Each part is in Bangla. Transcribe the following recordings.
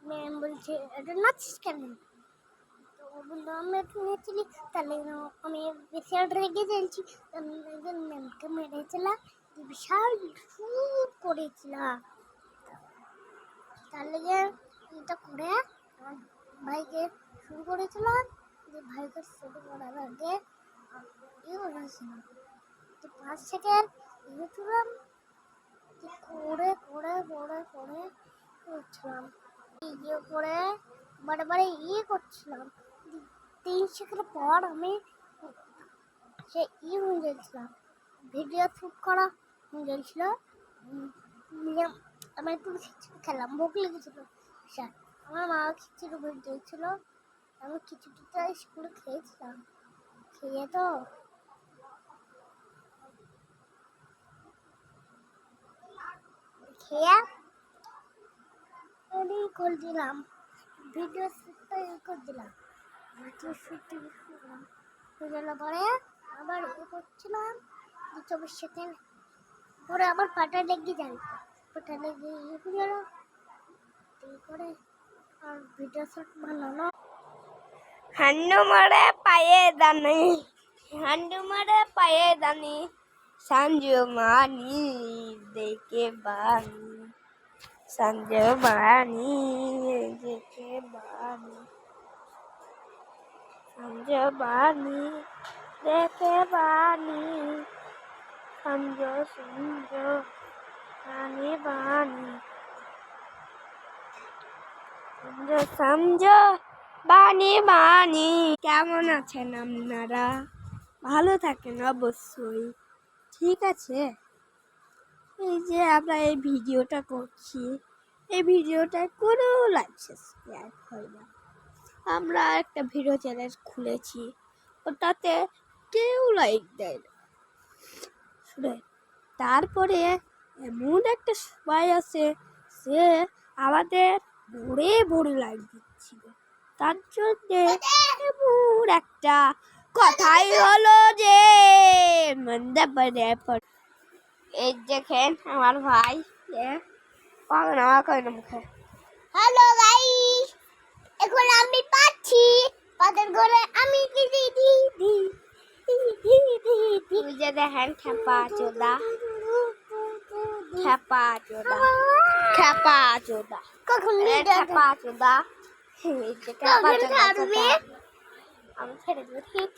ম্যাম বলছে এটা নাচছিস কেন? তো ও বললো আমি একটু নেচেছিলি। তাহলে আমি বেশি আর রেগে যাচ্ছি, আমি ম্যামকে মেরেছিলাম, বিশাল শুট করেছিলাম। তার লেগে এটা করে আমার ভাইকে শুরু করেছিলাম। যে ভাইকে শুরু করার আগে করেছিলাম 5 সেকেন্ড ইয়েছিলাম করে করে করে করে করছিলাম, ইয়ে করে বারে বারে করছিলাম। 3 সেকেন্ড পর আমি সে হয়ে গেছিলাম, ভিডিও শ্যুট করা হয়ে গেছিল। আমি একটু খিচুড়ি খেলাম, ভোগ লেগেছিল। স্যার আমার মা খিচুড়ি ভোগ দিয়েছিল, আমি খিচুড়িটা স্কুলে খেয়েছিলাম। খেয়ে তো খেয়ে আমি করে দিলাম, ভিডিও শ্যুটটা করে দিলাম। ভিডিও শ্যুট হয়ে গেল পরে আবার করছিলাম 24 সেকেন্ড পরে আমার পাটা লেগে যায়, পাটা লেগে হয়ে গেল। করে আর ভিডিও শ্যুট বানানো হান্ডু মারে পায়ে দানি, হান্ডু মারে পায়ে দানি, সঞ্জু মানি দেখে বানি, সঞ্জু বানি দেখে বানি, সঞ্জু বানি দেখে বানি, সঞ্জু সঞ্জু বানি বানি, সঞ্জু সঞ্জু বানি বানি। কেমন আছেন আপনারা? ভালো থাকেন অবশ্যই, ঠিক আছে। এই যে আমরা এই ভিডিওটা করছি, এই ভিডিওটায় কোনো লাইক সাবস্ক্রাইব হয় না। আমরা একটা ভিডিও চ্যানেল খুলেছি, ওটাতে কেউ লাইক দেয় না। শুনে তারপরে এমন একটা সময় আছে, সে আমাদের ভরে ভরে লাইক দিচ্ছিল। তার জন্যে এমন একটা কথাই হলো যে এই দেখেন আমার ভাই মুখে। হ্যালো গাইস, এখন আমি পাচ্ছি পাদের ঘরে আমি কি দিদি তুই যে দেখেন খেপা চোদা, খেপা চোদা, খেপা চোদা, কখন খেপা চোদা, আমি ছেড়ে দেবো, ঠিক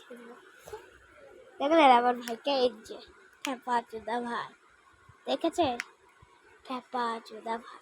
দেখলেন আমার ভাইকে, এই যে খেপা চোদা ভাই, দেখেছে খেপা চোদা ভাই।